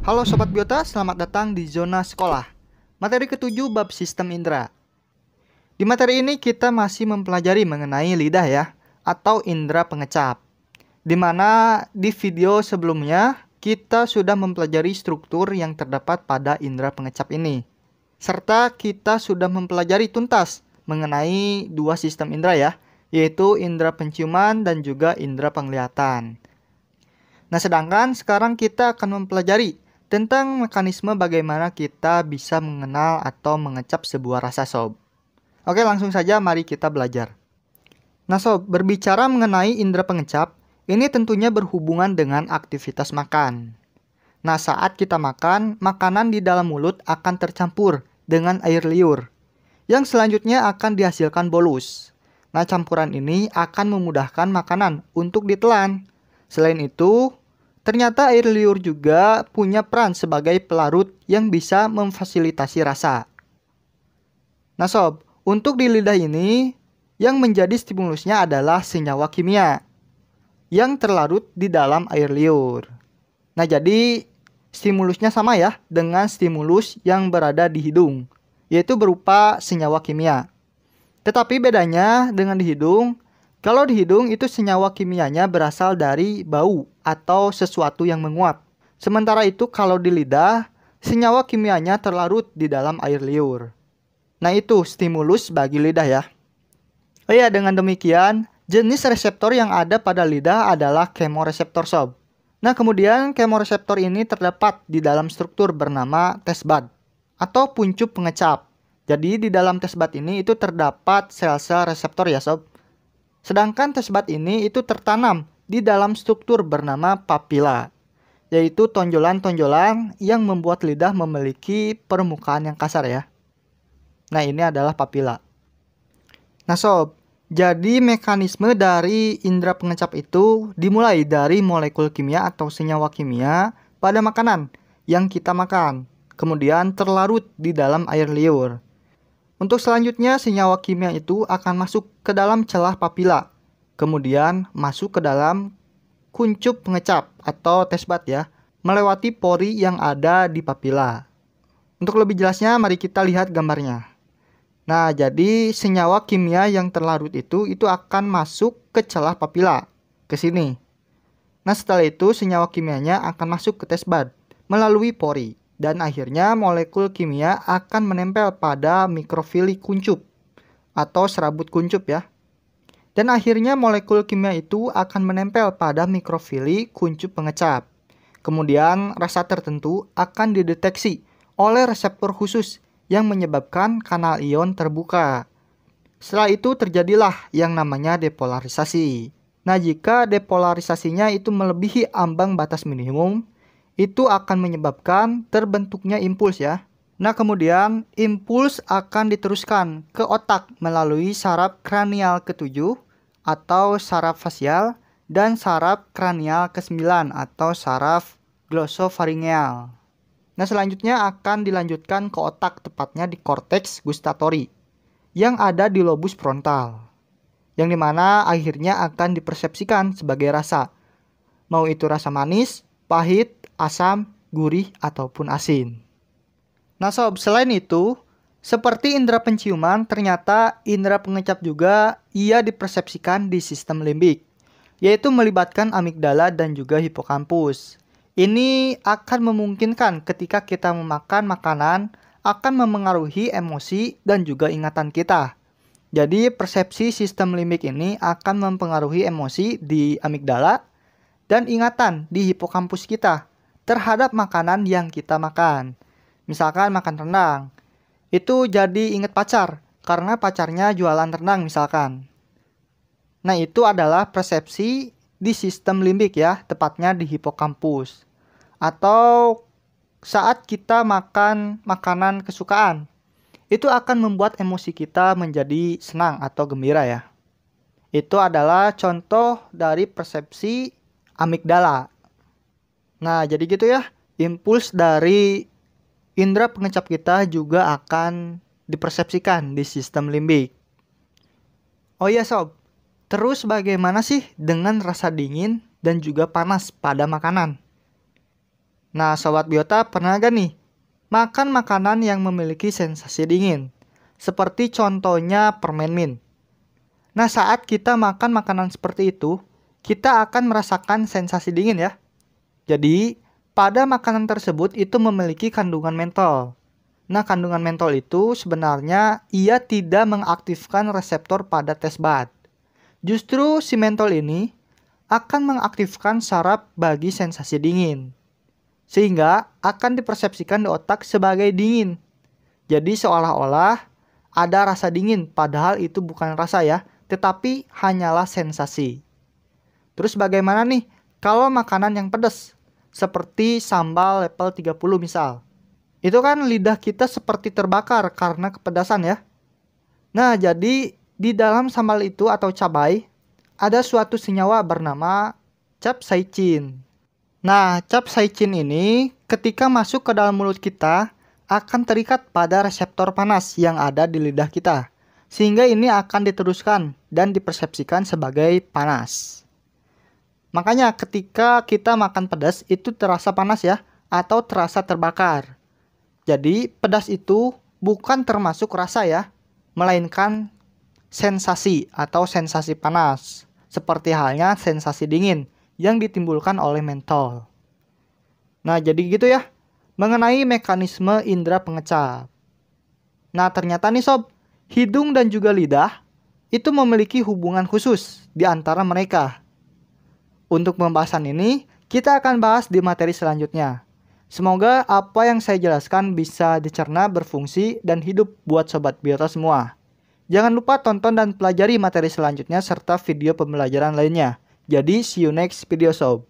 Halo Sobat Biota, selamat datang di Zona Sekolah. Materi ketujuh bab sistem indera. Di materi ini kita masih mempelajari mengenai lidah ya, atau indera pengecap. Di mana di video sebelumnya kita sudah mempelajari struktur yang terdapat pada indera pengecap ini. Serta kita sudah mempelajari tuntas mengenai dua sistem indera ya, yaitu indera penciuman dan juga indera penglihatan. Nah, sedangkan sekarang kita akan mempelajari tentang mekanisme bagaimana kita bisa mengenal atau mengecap sebuah rasa sob. Oke, langsung saja mari kita belajar. Nah sob, berbicara mengenai indera pengecap, ini tentunya berhubungan dengan aktivitas makan. Nah, saat kita makan, makanan di dalam mulut akan tercampur dengan air liur, yang selanjutnya akan dihasilkan bolus. Nah, campuran ini akan memudahkan makanan untuk ditelan. Selain itu, ternyata air liur juga punya peran sebagai pelarut yang bisa memfasilitasi rasa. Nah sob, untuk di lidah ini, yang menjadi stimulusnya adalah senyawa kimia yang terlarut di dalam air liur. Nah jadi, stimulusnya sama ya dengan stimulus yang berada di hidung, yaitu berupa senyawa kimia. Tetapi bedanya dengan di hidung, kalau di hidung itu senyawa kimianya berasal dari bau atau sesuatu yang menguap. Sementara itu kalau di lidah, senyawa kimianya terlarut di dalam air liur. Nah itu stimulus bagi lidah ya. Oh iya, dengan demikian, jenis reseptor yang ada pada lidah adalah kemoreseptor sob. Nah kemudian kemoreseptor ini terdapat di dalam struktur bernama taste bud atau puncup pengecap. Jadi di dalam taste bud ini itu terdapat sel-sel reseptor ya sob. Sedangkan taste bud ini itu tertanam di dalam struktur bernama papila, yaitu tonjolan-tonjolan yang membuat lidah memiliki permukaan yang kasar ya. Nah ini adalah papila. Nah sob, jadi mekanisme dari indera pengecap itu dimulai dari molekul kimia atau senyawa kimia pada makanan yang kita makan, kemudian terlarut di dalam air liur. Untuk selanjutnya, senyawa kimia itu akan masuk ke dalam celah papila, kemudian masuk ke dalam kuncup pengecap atau taste bud ya, melewati pori yang ada di papila. Untuk lebih jelasnya, mari kita lihat gambarnya. Nah, jadi senyawa kimia yang terlarut itu akan masuk ke celah papila, ke sini. Nah, setelah itu senyawa kimianya akan masuk ke taste bud melalui pori. Dan akhirnya molekul kimia akan menempel pada mikrofili kuncup atau serabut kuncup ya. Dan akhirnya molekul kimia itu akan menempel pada mikrofili kuncup pengecap. Kemudian rasa tertentu akan dideteksi oleh reseptor khusus yang menyebabkan kanal ion terbuka. Setelah itu terjadilah yang namanya depolarisasi. Nah, jika depolarisasinya itu melebihi ambang batas minimum, itu akan menyebabkan terbentuknya impuls ya. Nah kemudian impuls akan diteruskan ke otak melalui saraf kranial ke-7 atau saraf fasial dan saraf kranial ke-9 atau saraf glosopharyngeal. Nah selanjutnya akan dilanjutkan ke otak, tepatnya di korteks gustatory yang ada di lobus frontal, yang dimana akhirnya akan dipersepsikan sebagai rasa, mau itu rasa manis, pahit, asam, gurih, ataupun asin. Nah sob, selain itu, seperti indera penciuman, ternyata indera pengecap juga ia dipersepsikan di sistem limbik, yaitu melibatkan amigdala dan juga hipokampus. Ini akan memungkinkan ketika kita memakan makanan akan memengaruhi emosi dan juga ingatan kita. Jadi persepsi sistem limbik ini akan mempengaruhi emosi di amigdala dan ingatan di hipokampus kita terhadap makanan yang kita makan. Misalkan makan rendang, itu jadi inget pacar karena pacarnya jualan rendang misalkan. Nah itu adalah persepsi di sistem limbik ya, tepatnya di hipokampus. Atau saat kita makan makanan kesukaan, itu akan membuat emosi kita menjadi senang atau gembira ya. Itu adalah contoh dari persepsi amigdala. Nah, jadi gitu ya. Impuls dari indera pengecap kita juga akan dipersepsikan di sistem limbik. Oh iya sob, terus bagaimana sih dengan rasa dingin dan juga panas pada makanan? Nah, Sobat Biota pernah gak nih makan makanan yang memiliki sensasi dingin? Seperti contohnya permen mint. Nah, saat kita makan makanan seperti itu, kita akan merasakan sensasi dingin ya. Jadi, pada makanan tersebut itu memiliki kandungan mentol. Nah, kandungan mentol itu sebenarnya ia tidak mengaktifkan reseptor pada taste bud. Justru si mentol ini akan mengaktifkan saraf bagi sensasi dingin. Sehingga akan dipersepsikan di otak sebagai dingin. Jadi seolah-olah ada rasa dingin, padahal itu bukan rasa ya, tetapi hanyalah sensasi. Terus bagaimana nih kalau makanan yang pedas? Seperti sambal level 30 misal. Itu kan lidah kita seperti terbakar karena kepedasan ya. Nah, jadi di dalam sambal itu atau cabai, ada suatu senyawa bernama capsaicin. Nah, capsaicin ini ketika masuk ke dalam mulut kita, akan terikat pada reseptor panas yang ada di lidah kita. Sehingga ini akan diteruskan dan dipersepsikan sebagai panas. Makanya ketika kita makan pedas itu terasa panas ya, atau terasa terbakar. Jadi pedas itu bukan termasuk rasa ya, melainkan sensasi atau sensasi panas. Seperti halnya sensasi dingin yang ditimbulkan oleh mentol. Nah, jadi gitu ya mengenai mekanisme indera pengecap. Nah, ternyata nih sob, hidung dan juga lidah itu memiliki hubungan khusus di antara mereka. Untuk pembahasan ini, kita akan bahas di materi selanjutnya. Semoga apa yang saya jelaskan bisa dicerna, berfungsi, dan hidup buat Sobat Biota semua. Jangan lupa tonton dan pelajari materi selanjutnya serta video pembelajaran lainnya. Jadi, see you next video sob.